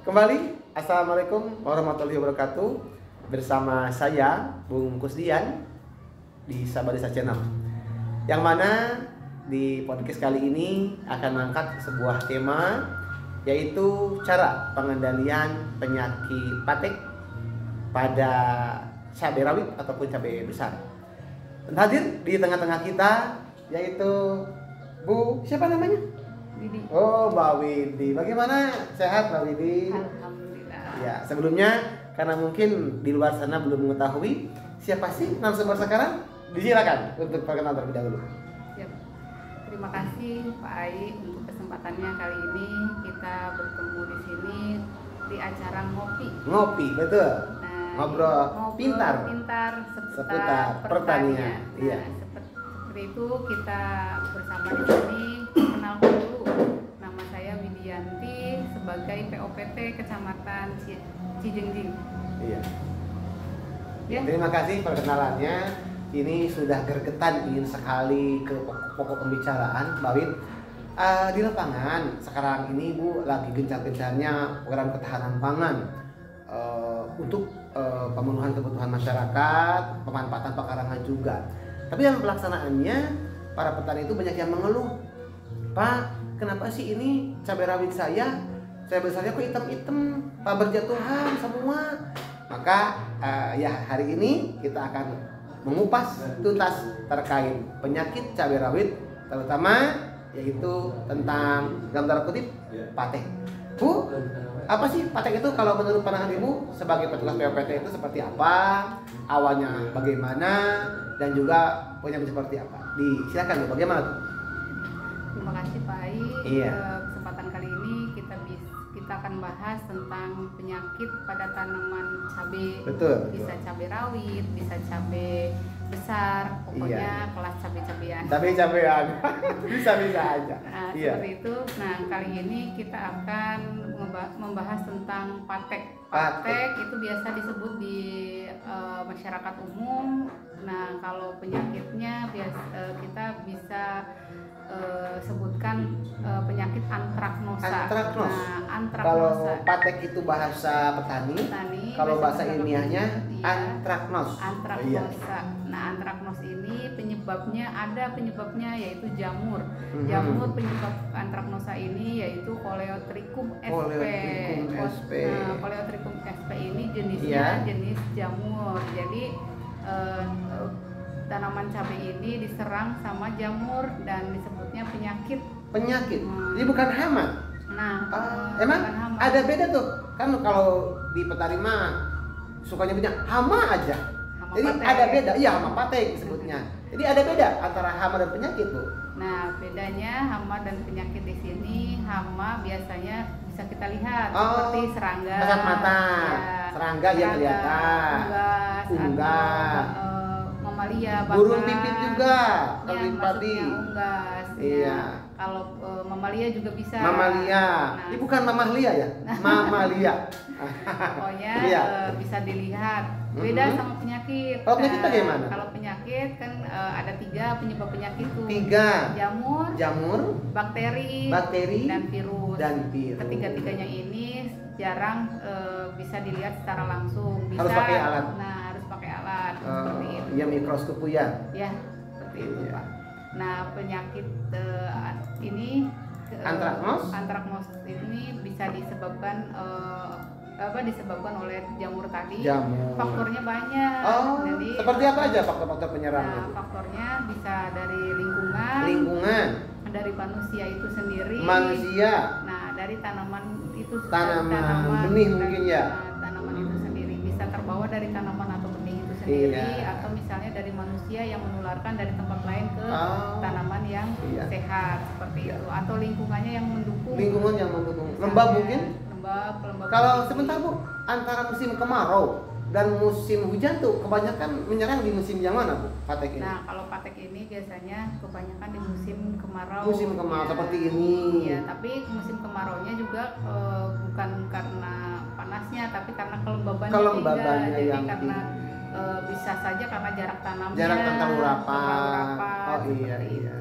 Kembali, Assalamualaikum warahmatullahi wabarakatuh. Bersama saya, Bung Kusdian di Sabadesa Channel. Yang mana di podcast kali ini akan mengangkat sebuah tema, yaitu cara pengendalian penyakit patek pada cabai rawit ataupun cabai besar. Dan hadir di tengah-tengah kita yaitu Bu, siapa namanya? Widi. Oh, Mbak Widi. Bagaimana? Sehat, Mbak Widi? Alhamdulillah. Ya, sebelumnya karena mungkin di luar sana belum mengetahui siapa sih narasumber sekarang, disilakan untuk perkenalan terlebih dahulu. Siap. Terima kasih Pak Ai untuk kesempatannya kali ini kita bertemu di sini di acara ngopi. Ngopi, betul. Nah, Ngobrol pintar seputar pertanian. Iya. Seperti itu kita bersama di sini. Kenal dulu, nama saya Widianti sebagai POPT Kecamatan Cijengjing. Iya. Ya. Terima kasih perkenalannya. Ini sudah gergetan ingin sekali ke pokok pembicaraan, Mbak Wid. Di lapangan sekarang ini Bu lagi gencar-gencarnya program ketahanan pangan untuk pemenuhan kebutuhan masyarakat, pemanfaatan pekarangan juga. Tapi dalam pelaksanaannya para petani itu banyak yang mengeluh, Pak, kenapa sih ini cabai rawit saya besarnya kok hitam-hitam, Pak, berjatuhan semua. Maka ya hari ini kita akan mengupas tuntas terkait penyakit cabai rawit, terutama yaitu tentang dalam tanda kutip patek. Bu, apa sih patek itu kalau menurut pandangan Ibu sebagai petugas POPT itu seperti apa? Awalnya bagaimana? Dan juga penyakit seperti apa? Silakan Bu, bagaimana tuh? Terima kasih Pak Ai. Iya. Kesempatan kali ini kita akan bahas tentang penyakit pada tanaman cabai. Betul. Bisa cabai rawit, bisa cabai besar, pokoknya kelas cabai-cabean. Cabai-cabean. Bisa-bisa aja. Nah, Iya. seperti itu. Nah, kali ini kita akan membahas tentang patek. Patek. Patek itu biasa disebut di masyarakat umum. Nah, kalau penyakitnya kita bisa sebutkan penyakit antraknosa. Antraknos. Nah, Kalau antraknosa. patek itu bahasa petani, kalau bahasa ilmiahnya antraknos. Antraknosa. Nah, antraknos ini ada penyebabnya yaitu jamur. Jamur penyebab antraknosa ini yaitu Coleotrichum sp. Coleotrichum sp. Nah, Coleotrichum sp ini jenisnya jenis jamur. Jadi tanaman cabai ini diserang sama jamur dan disebutnya penyakit. Jadi bukan hama. Nah, emang bukan hama. ada beda tuh. Kan kalau di petani mah sukanya punya hama aja. Hama Jadi patek. ada beda. Iya, hama patek disebutnya. Jadi ada beda antara hama dan penyakit, Bu. Nah, bedanya hama dan penyakit di sini, hama biasanya bisa kita lihat seperti serangga, kasat mata, ya, serangga yang kelihatan, unggas, atau mamalia, burung pipit juga, kalau di padi. maksudnya unggas. Iya. Ya. Kalau mamalia juga bisa. Mamalia, Nah, ini bukan mamalia ya, mamalia. pokoknya Iya. bisa dilihat. Beda sama penyakit. Kalau penyakit bagaimana? Kalau penyakit kan ada 3 penyebab penyakit tuh. 3. Jamur, bakteri, dan virus. virus. Ketiga-tiganya ini jarang bisa dilihat secara langsung. Bisa, Harus pakai alat. Nah, harus pakai alat seperti itu. Ya, mikroskop ya. Ya, seperti itu, Iya. Pak. Nah, penyakit ini antraknos ini bisa disebabkan disebabkan oleh jamur tadi. Faktornya banyak. Jadi, seperti apa aja faktor-faktor penyerangnya? Nah, faktornya bisa dari lingkungan, dari manusia itu sendiri. Nah, dari tanaman itu tanaman benih mungkin ya. Tanaman itu sendiri bisa terbawa dari tanaman atau benih itu sendiri, Iya. atau misalnya dari manusia yang menularkan dari tempat lain ke tanaman yang sehat seperti itu, atau lingkungannya yang mendukung. Lembab mungkin. Lembab. Kalau sebentar Bu, antara musim kemarau dan musim hujan tuh kebanyakan menyerang di musim yang mana, Bu? Patek ini. Nah, kalau patek ini biasanya kebanyakan di musim kemarau. Ya. Seperti ini. Iya, tapi musim kemaraunya juga bukan karena panasnya, tapi karena kelembabannya yang jadi karena bisa saja karena jarak tanamnya terlalu rapat. seperti itu.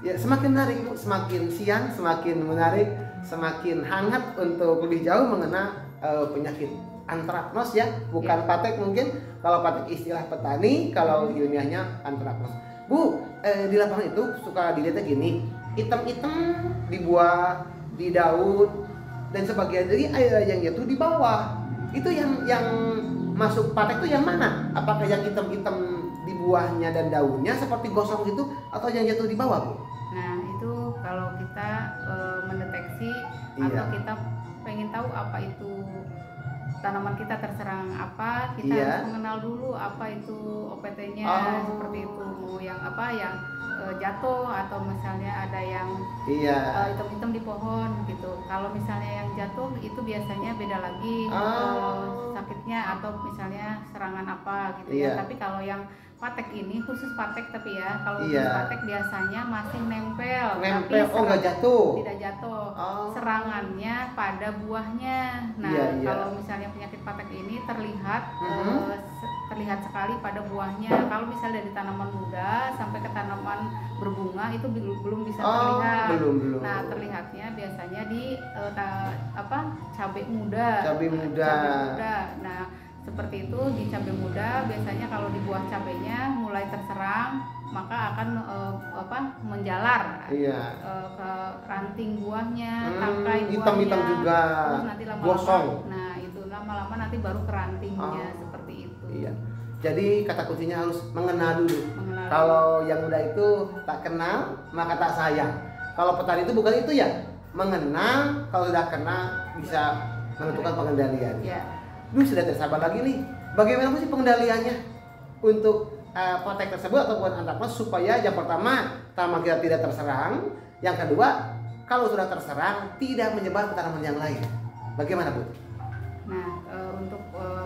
Ya, semakin menarik Bu, semakin siang semakin menarik, semakin hangat untuk lebih jauh mengenai penyakit antraknos ya, bukan patek mungkin. Kalau patek istilah petani, kalau ilmiahnya antraknos. Bu, di lapangan itu suka dilihatnya gini, hitam-hitam di buah, di daun, dan sebagian dari air yang jatuh di bawah. Itu yang masuk patek itu yang mana? Apakah yang hitam-hitam di buahnya dan daunnya seperti gosong gitu, atau yang jatuh di bawah Bu? Nah itu kalau kita mendeteksi Iya. atau kita pengen tahu apa itu tanaman kita terserang apa, kita Iya. harus mengenal dulu apa itu OPT-nya. Oh. Seperti itu, mau yang apa yang jatuh atau misalnya ada yang Iya. hitam-hitam di pohon gitu. Kalau misalnya yang jatuh itu biasanya beda lagi sakitnya atau misalnya serangan apa gitu Iya. ya. Tapi kalau yang patek ini khusus patek, tapi ya kalau Iya. khusus patek biasanya masih nempel, Nempel, tapi nggak jatuh. tidak jatuh. Oh. Serangannya pada buahnya. Nah, Iya, iya. kalau misalnya penyakit patek ini terlihat terlihat sekali pada buahnya. Kalau misalnya dari tanaman muda sampai ke tanaman berbunga itu belum bisa terlihat. Belum. Nah, terlihatnya biasanya di cabai muda. Cabai muda. Nah, seperti itu di cabai muda biasanya kalau di buah cabainya mulai terserang maka akan menjalar ke ranting buahnya, tangkai buahnya, hitam-hitam juga, terus nanti lama-lama gosong. Nah itu lama-lama nanti baru ke rantingnya seperti itu. Iya. Jadi kata kuncinya harus mengenal dulu. Mengenal. Kalau yang muda itu tak kenal maka tak sayang. Kalau petani itu bukan itu ya, mengenal, kalau sudah kenal bisa menentukan pengendalian. Ya. Sudah tidak sabar lagi nih. Bagaimana sih pengendaliannya untuk patek tersebut ataupun antraknos supaya yang pertama tanaman kita tidak terserang, yang kedua kalau sudah terserang tidak menyebar ke tanaman yang lain. Bagaimana Bu? Nah untuk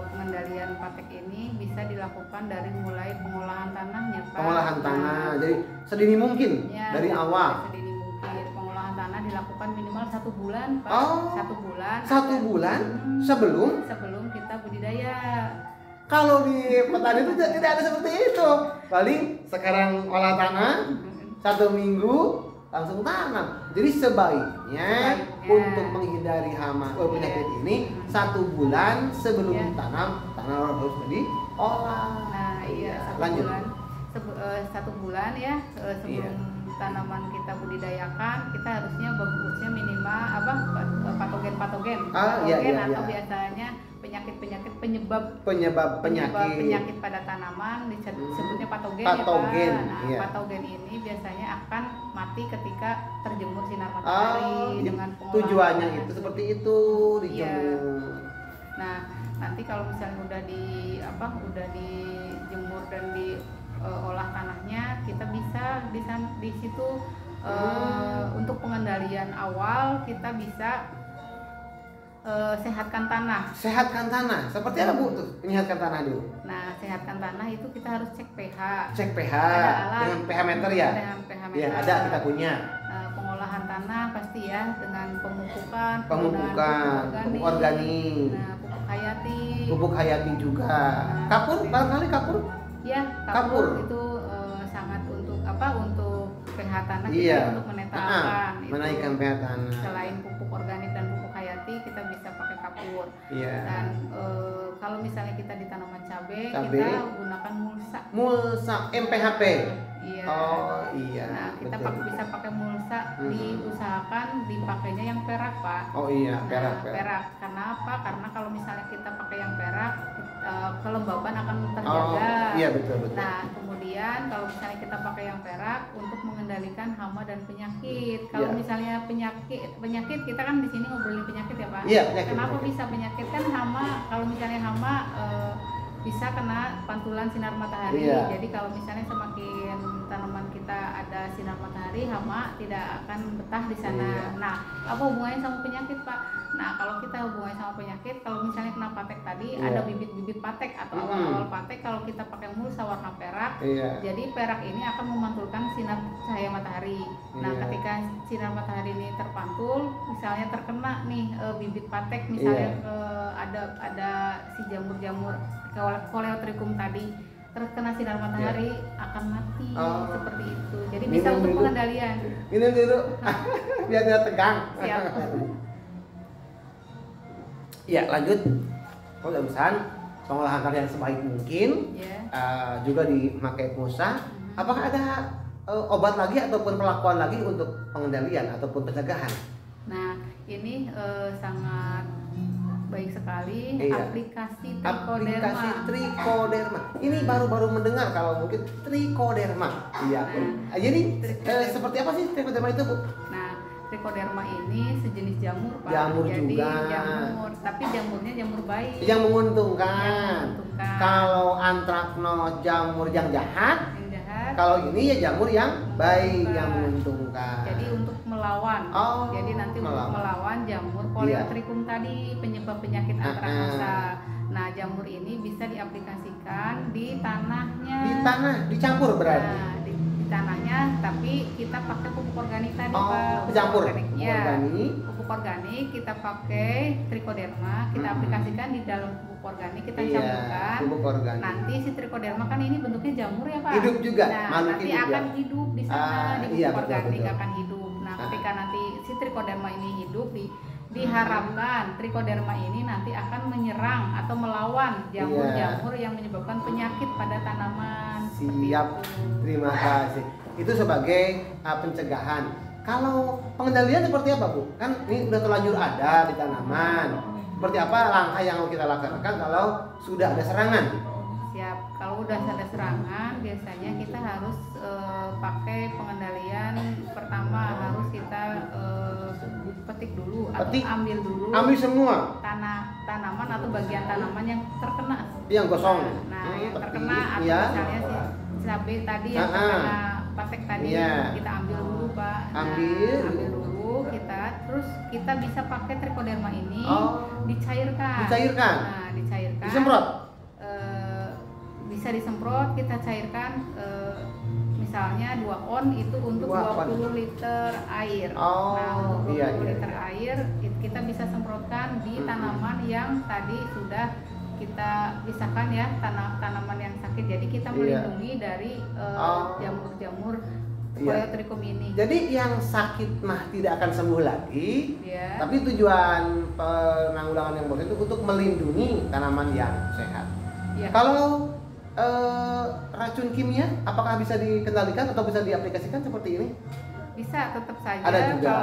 pengendalian patek ini bisa dilakukan dari mulai pengolahan tanahnya Pak. Pengolahan tanah, jadi sedini mungkin Ya, dari awal. sedini mungkin. Pengolahan tanah dilakukan minimal 1 bulan Pak. Oh, 1 bulan. 1 bulan sebelum kita budidaya. Kalau di petani itu tidak ada seperti itu. Paling sekarang olah tanah 1 minggu langsung tanam. Jadi sebaiknya untuk menghindari hama penyakit ini 1 bulan sebelum tanam harus diolah. Nah iya, 1 Lanjut. bulan 1 bulan ya sebelum tanaman kita budidayakan, kita harusnya bagusnya minimal patogen atau biasanya penyakit penyebab penyakit pada tanaman disebutnya patogen. Ya, Pak. Nah, patogen ini biasanya akan mati ketika terjemur sinar matahari dengan pengolahan. Tujuannya itu seperti itu, dijemur. Nah, nanti kalau misalnya udah dijemur dan diolah tanahnya, kita bisa di situ untuk pengendalian awal kita bisa sehatkan tanah. Sehatkan tanah. Seperti apa Bu tuh menyehatkan tanah dulu? Nah, sehatkan tanah itu kita harus cek pH. Cek pH Ada dengan pH meter ya? Dengan pH meter. Ya, ada kita punya. Pengolahan tanah pasti ya dengan pemupukan, pupuk organik. Nah, pupuk hayati juga. Kapur, barangkali kapur? Ya, kapur itu sangat untuk pH tanah untuk menetralkan. Menaikkan pH tanah. Selain pupuk organik dan pupuk hayati, kita bisa pakai kapur. Iya. Dan kalau misalnya kita di tanaman cabai, kita gunakan mulsa. MPHP. Iya. Oh iya. Nah, kita bisa pakai mulsa. Diusahakan dipakainya yang perak Pak. Oh iya, perak. Karena apa? Karena kalau misalnya kita pakai yang perak, kelembaban akan terjaga. Oh iya, betul. Nah, kemudian kalau misalnya kita pakai yang perak untuk mengendalikan hama dan penyakit. Kalau misalnya penyakit kita kan di sini ngobrolin penyakit ya Pak. Iya, penyakit. Kenapa bisa penyakit? Kan hama, kalau misalnya hama bisa kena pantulan sinar matahari. Iya. Jadi kalau misalnya semakin tanaman kita ada sinar matahari, hama tidak akan betah di sana. Iya. Nah, apa hubungannya sama penyakit Pak? Nah, kalau kita hubungannya sama penyakit, kalau misalnya kena patek tadi, ada bibit-bibit patek atau awal-awal patek, kalau kita pakai mulsa warna perak, jadi perak ini akan memantulkan sinar cahaya matahari. Nah, ketika sinar matahari ini terpantul, misalnya terkena nih bibit patek, misalnya ada si jamur-jamur Coleotrichum tadi terkena sinar matahari akan mati seperti itu. Jadi Minum bisa untuk dulu. pengendalian. Minum dulu biar tidak tegang. Siap. Ya lanjut. Perusahaan pengolahan tali yang sebaik mungkin, juga dipakai pulsa. Apakah ada obat lagi ataupun perlakuan lagi untuk pengendalian ataupun pencegahan? Nah ini sangat baik sekali, aplikasi Trichoderma. Ini baru-baru mendengar kalau mungkin Trichoderma. Iya. Jadi seperti apa sih Trichoderma itu, Bu? Nah, Trichoderma ini sejenis jamur, Pak. Jamur Jadi juga. jamur, tapi jamurnya jamur baik. Yang menguntungkan. Kalau antraknos jamur yang jahat. Kalau ini ya jamur yang baik, yang menguntungkan. Jadi untuk melawan. Jadi nanti untuk melawan jamur Polytrichum tadi, penyebab penyakit antraknosa. Nah, jamur ini bisa diaplikasikan di tanahnya. Di tanah, dicampur berarti. Nah, di tanahnya, tapi kita pakai pupuk organik tadi, Pak. Pencampur. Pupuk organik kita pakai Trichoderma, kita aplikasikan di dalam pupuk organik, kita campurkan. Pupuk organik. Nanti si Trichoderma kan ini bentuknya jamur ya, Pak. Hidup juga. Nah, nanti akan hidup di sana di pupuk organik akan hidup. Nah, ketika nanti si Trichoderma ini hidup diharapkan Trichoderma ini nanti akan menyerang atau melawan jamur-jamur yang menyebabkan penyakit pada tanaman. Siap, terima kasih. Itu sebagai pencegahan. Kalau pengendalian seperti apa, Bu? Kan ini udah terlanjur ada di tanaman. Seperti apa langkah yang mau kita laksanakan kalau sudah ada serangan? Siap. Kalau udah ada serangan, biasanya kita harus pakai pengendalian. Pertama harus kita petik dulu atau ambil dulu. Ambil semua. Tanaman atau bagian tanaman yang terkena. Yang gosong. Nah, yang terkena atau misalnya si cabai tadi yang terkena patek tadi kita ambil dulu, Pak. Ambil dulu kita, terus kita bisa pakai Trichoderma ini dicairkan. Nah, dicairkan. Disemprot. Bisa disemprot, kita cairkan misalnya 2 on itu untuk 20 liter air. Nah, untuk 20 liter air kita bisa semprotkan di tanaman yang tadi sudah kita pisahkan ya, tanaman yang sakit. Jadi kita melindungi dari jamur-jamur Polytrichum ini. Jadi yang sakit mah tidak akan sembuh lagi. Tapi tujuan penanggulangan yang bagus itu untuk melindungi tanaman yang sehat. Kalau racun kimia apakah bisa dikendalikan atau bisa diaplikasikan seperti ini? Bisa, tetap saja. Ada juga.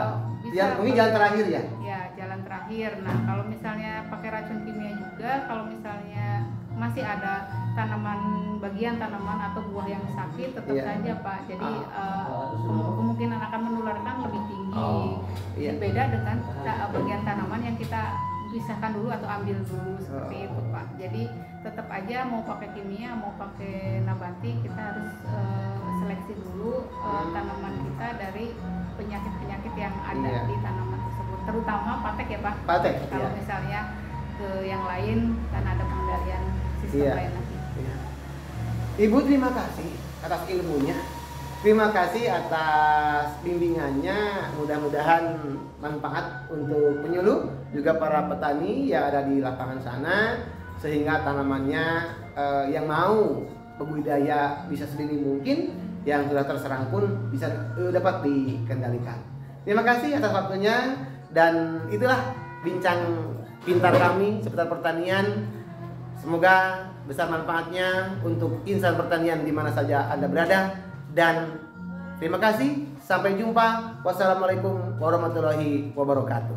Ini jalan terakhir ya? Ya, jalan terakhir. Nah, kalau misalnya pakai racun kimia juga, kalau misalnya masih ada bagian tanaman atau buah yang sakit, tetap saja, Pak. Jadi kemungkinan akan menularkan lebih tinggi. Beda dengan bagian tanaman yang kita pisahkan dulu atau ambil dulu seperti itu, Pak. Jadi tetap aja mau pakai kimia mau pakai nabati, kita harus seleksi dulu tanaman kita dari penyakit-penyakit yang ada di tanaman tersebut, terutama patek ya, Pak. Patek. Kalau misalnya ke yang lain kan ada pengendalian sistem lain lagi. Ibu terima kasih atas ilmunya. Terima kasih atas bimbingannya, mudah-mudahan manfaat untuk penyuluh juga para petani yang ada di lapangan sana, sehingga tanamannya yang mau berbudidaya bisa sedini mungkin, yang sudah terserang pun bisa dapat dikendalikan. Terima kasih atas waktunya, dan itulah bincang pintar kami seputar pertanian. Semoga besar manfaatnya untuk insan pertanian di mana saja Anda berada. Dan terima kasih, sampai jumpa. Wassalamualaikum warahmatullahi wabarakatuh.